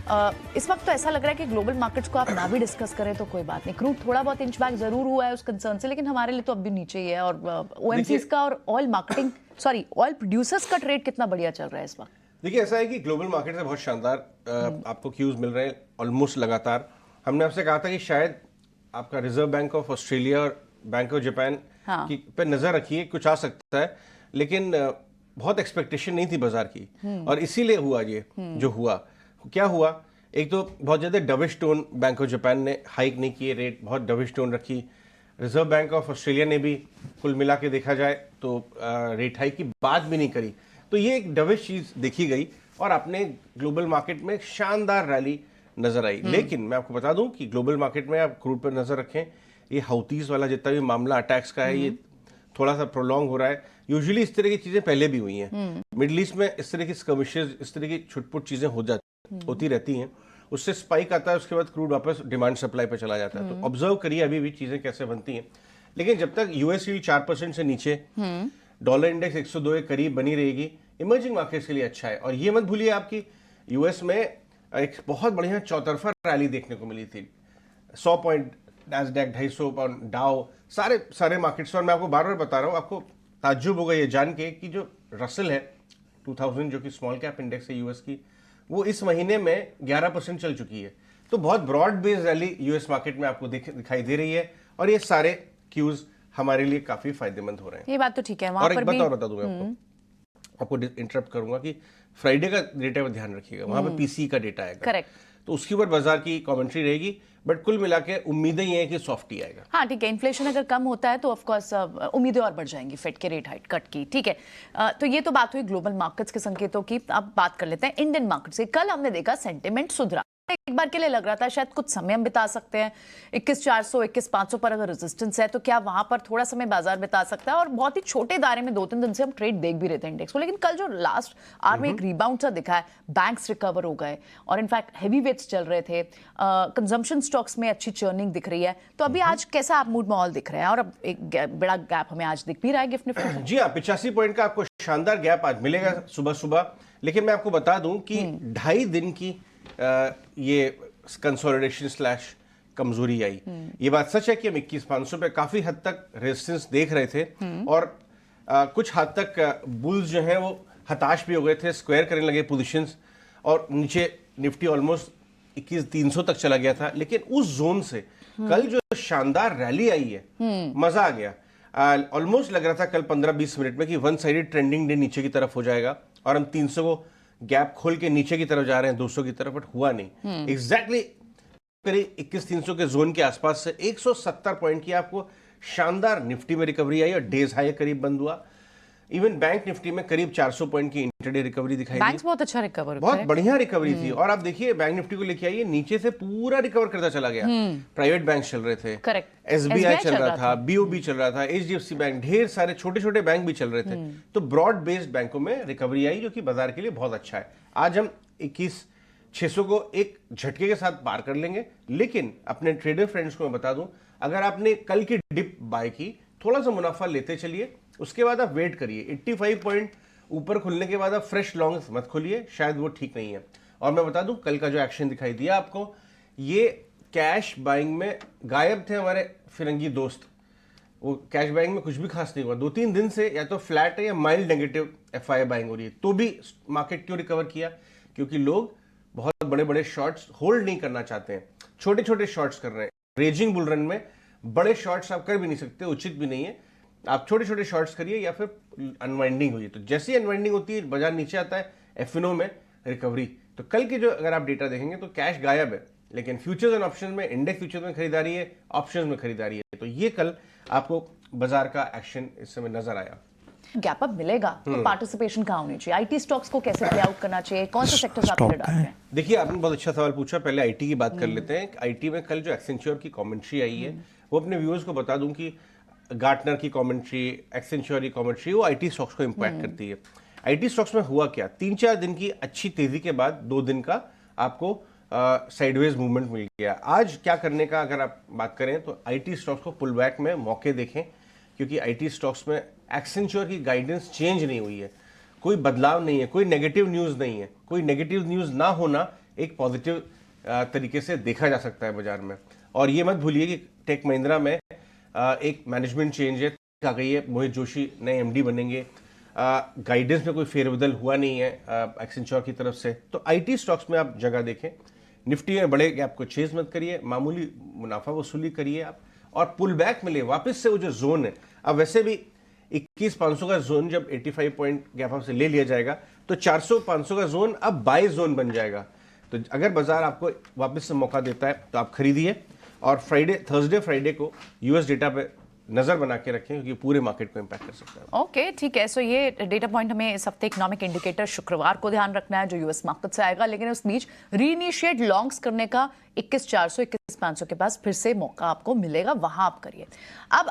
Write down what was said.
इस वक्त तो ऐसा लग रहा है कि ग्लोबल मार्केट्स को आप ना भी डिस्कस करें तो कोई बात नहीं। क्रूड थोड़ा बहुत इंच बैक जरूर हुआ है उस कंसर्न से, लेकिन हमारे लिए तो अब भी नीचे ही है। और ओएमसीज का और ऑयल प्रोड्यूसर्स का ट्रेड कितना बढ़िया चल रहा है इस वक्त। देखिए, ऐसा है कि ग्लोबल मार्केट से बहुत शानदार आपको क्यूज मिल रहे हैं ऑलमोस्ट लगातार। हमने आपसे कहा था कि शायद आपका रिजर्व बैंक ऑफ ऑस्ट्रेलिया और बैंक ऑफ जापान की पे नजर रखिए, कुछ आ सकता है, लेकिन बहुत एक्सपेक्टेशन नहीं थी बाजार की, और इसीलिए हुआ ये जो हुआ। क्या हुआ, एक तो बहुत ज्यादा dovish tone bank of Japan ने हाइक नहीं किए, रेट बहुत डविश टोन रखी। रिजर्व बैंक ऑफ ऑस्ट्रेलिया ने भी कुल मिला के देखा जाए तो रेट हाइक की बात भी नहीं करी। तो ये एक डविश चीज देखी गई और अपने ग्लोबल मार्केट में शानदार रैली नजर आई। लेकिन मैं आपको बता दूं कि ग्लोबल मार्केट में आप क्रूड पर नजर रखें, ये हाउतीज वाला जितना भी मामला अटैक्स का है, ये थोड़ा सा प्रोलॉन्ग हो रहा है। यूजुअली इस तरह की चीजें पहले भी हुई हैं मिडिल ईस्ट में, इस तरह की स्कर्मिशेस, इस तरह की छुटपुट चीजें होती रहती हैं, उससे स्पाइक आता है, उसके बाद क्रूड वापस डिमांड सप्लाई पर चला जाता है। तो ऑब्जर्व करिए अभी भी चीजें कैसे बनती हैं। लेकिन जब तक यूएस यील्ड 4% से नीचे, डॉलर इंडेक्स 102 के करीब बनी रहेगी, इमर्जिंग मार्केट्स के लिए अच्छा है। और ये मत भूलिए आपकी यूएस में एक बहुत बढ़िया चौतरफा रैली देखने को मिली थी। 100 पॉइंट नैस्डैक, 250 पॉइंट डाउ, सारे मार्केट्स। और मैं आपको बार बार बता रहा हूँ, आपको ताज्जुब होगा ये जान के कि जो रसल है 2000 जो कि स्मॉल कैप इंडेक्स है यूएस की, वो इस महीने में 11% चल चुकी है। तो बहुत broad based rally US market में आपको दिखाई दे रही है, और ये सारे क्यूज हमारे लिए काफी फायदेमंद हो रहे हैं। ये बात तो ठीक है। और एक बात और बता दूंगा आपको इंटरप्ट करूंगा कि फ्राइडे का डेटा पर ध्यान रखिएगा, वहां पे पीसी का डेटा आएगा। करेक्ट। तो उसके ऊपर बाजार की कमेंट्री रहेगी, बट कुल मिला के उम्मीदें ये है कि सॉफ्ट ही आएगा। हाँ ठीक है, इन्फ्लेशन अगर कम होता है तो ऑफ कोर्स उम्मीदें और बढ़ जाएंगी फेड के रेट हाइक कट की। ठीक है, तो ये तो बात हुई ग्लोबल मार्केट्स के संकेतों की। अब बात कर लेते हैं इंडियन मार्केट्स की। कल हमने देखा सेंटिमेंट सुधरा, एक बार के लिए लग रहा था शायद कुछ समय हम बिता सकते हैं 21,400 21,500 पर अगर रेजिस्टेंस है तो क्या वहां पर थोड़ा समय बाजार बिता सकता है। और बहुत ही छोटे दायरे में 2-3 दिन से हम ट्रेड देख भी रहे थे इंडेक्स को, लेकिन कल जो लास्ट आवर में एक रिबाउंड सा दिखा है, बैंक्स रिकवर हो गए और इनफैक्ट हेवी वेट्स चल रहे थे, कंजम्पशन स्टॉक्स में अच्छी चर्निंग दिख रही है। तो अभी आज कैसा आप मूड माहौल दिख रहा है, और अब एक बड़ा गैप हमें आज दिख भी रहा है गिफ्ट निफ्टी। जी हाँ, 85 पॉइंट का आपको शानदार गैप आज मिलेगा सुबह सुबह। लेकिन मैं आपको बता दूं कि 2.5 दिन की ये कंसोलिडेशन स्लैश कमजोरी आई। ये बात सच है कि हम 21,500 पे काफी हद तक रेजिस्टेंस देख रहे थे, और कुछ हद तक बुल्स जो हैं वो हताश भी हो गए थे, स्क्वायर करने लगे पोजीशंस, और नीचे निफ्टी ऑलमोस्ट 21,300 तक चला गया था। लेकिन उस जोन से कल जो शानदार रैली आई है, मजा आ गया। ऑलमोस्ट लग रहा था कल 15-20 मिनट में कि वन साइडेड ट्रेंडिंग डे नीचे की तरफ हो जाएगा और हम 300 को गैप खोल के नीचे की तरफ जा रहे हैं 200 की तरफ, बट हुआ नहीं। एग्जैक्टली करीब 21,300 के जोन के आसपास से 170 पॉइंट की आपको शानदार निफ्टी में रिकवरी आई और डेज हाई करीब बंद हुआ। इवन बैंक निफ्टी में करीब 400 पॉइंट की इंटरडे रिकवरी दिखाई दी। बहुत अच्छा रिकवर, बहुत बढ़िया रिकवरी थी। और आप देखिए बैंक निफ्टी को लेके आइए, नीचे से पूरा रिकवर करता चला गया। प्राइवेट बैंक चल रहे थे, करेक्ट, एसबीआई चल रहा था, बीओबी चल रहा था, एचडीएफसी बैंक, ढेर सारे छोटे छोटे बैंक भी चल रहे थे। तो ब्रॉड बेस्ड बैंकों में रिकवरी आई, जो कि बाजार के लिए बहुत अच्छा है। आज हम 21,600 को एक झटके के साथ पार कर लेंगे। लेकिन अपने ट्रेडर फ्रेंड्स को मैं बता दूं, अगर आपने कल की डिप बाय की, थोड़ा सा मुनाफा लेते चलिए, उसके बाद आप वेट करिए। 85 पॉइंट ऊपर खुलने के बाद आप फ्रेश लॉन्ग मत खोलिए, शायद वो ठीक नहीं है। और मैं बता दूं, कल का जो एक्शन दिखाई दिया आपको, ये कैश बाइंग में गायब थे हमारे फिरंगी दोस्त। वो कैश बाइंग में कुछ भी खास नहीं हुआ 2-3 दिन से, या तो फ्लैट है या माइल्ड नेगेटिव एफआई बाइंग हो रही है। तो भी मार्केट क्यों रिकवर किया? क्योंकि लोग बहुत बड़े बड़े शॉर्ट्स होल्ड नहीं करना चाहते हैं, छोटे छोटे शॉर्ट्स कर रहे हैं। रेजिंग बुल रन में बड़े शॉर्ट्स आप कर भी नहीं सकते, उचित भी नहीं है। आप छोटे छोटे शॉर्ट्स करिए या फिर अनवाइंडिंग हुई। तो जैसे ही अनवाइंडिंग होती है, बाजार नीचे आता है, एफएनओ में रिकवरी। तो कल के जो अगर आप डेटा देखेंगे तो कैश गायब है, लेकिन फ्यूचर्स एंड ऑप्शन में, इंडेक्स फ्यूचर्स में खरीदारी है, ऑप्शंस में खरीदारी है। तो ये कल आपको बाजार का एक्शन इस समय नजर आया। गैप अप मिलेगा तो पार्टिसिपेशन कहाँ होनी चाहिए? आईटी स्टॉक्स को कैसे प्ले आउट करना चाहिए? कौन से सेक्टर्स आप डालते हैं? देखिए, आपने बहुत अच्छा सवाल पूछा। पहले आईटी की बात कर लेते हैं। आईटी में कल जो एक्सेंचर की कमेंट्री आई है, वो अपने व्यूअर्स को बता दूं कि गार्टनर की कमेंट्री, एक्सेंचर की कमेंट्री, वो आईटी स्टॉक्स को इंपैक्ट करती है। आईटी स्टॉक्स में हुआ क्या, 3-4 दिन की अच्छी तेजी के बाद 2 दिन का आपको साइडवेज मूवमेंट मिल गया। आज क्या करने का अगर आप बात करें तो आईटी स्टॉक्स को पुल बैक में मौके देखें, क्योंकि आईटी स्टॉक्स में एक्सेंचर की गाइडेंस चेंज नहीं हुई है, कोई बदलाव नहीं है, कोई नेगेटिव न्यूज नहीं है। कोई नेगेटिव न्यूज ना होना एक पॉजिटिव तरीके से देखा जा सकता है बाजार में। और ये मत भूलिए कि टेक महिंद्रा में एक मैनेजमेंट चेंज है, आ गई है, मोहित जोशी नए एमडी बनेंगे, गाइडेंस में कोई फेरबदल हुआ नहीं है एक्सेंचर की तरफ से। तो आईटी स्टॉक्स में आप जगह देखें, निफ्टी में बड़े गैप को चेज मत करिए, मामूली मुनाफा वसूली करिए आप, और पुल बैक मिले वापस से वो जो जोन है। अब वैसे भी 21,500 का जोन जब 85 पॉइंट गैप अप से ले लिया जाएगा तो 400-500 का जोन अब बाय जोन बन जाएगा। तो अगर बाजार आपको वापस से मौका देता है तो आप खरीदिए, और थर्सडे फ्राइडे को यूएस डेटा पे नजर बना के रखें, क्योंकि पूरे मार्केट को इंपैक्ट कर सकता है। ओके, ठीक है। सो ये डेटा पॉइंट हमें इस हफ्ते इकोनॉमिक इंडिकेटर शुक्रवार को ध्यान रखना है जो यूएस मार्केट से आएगा, लेकिन उस बीच रीइनिशिएट लॉन्ग्स करने का 21,400 21,500 के पास फिर से मौका आपको मिलेगा, वहां आप करिए। अब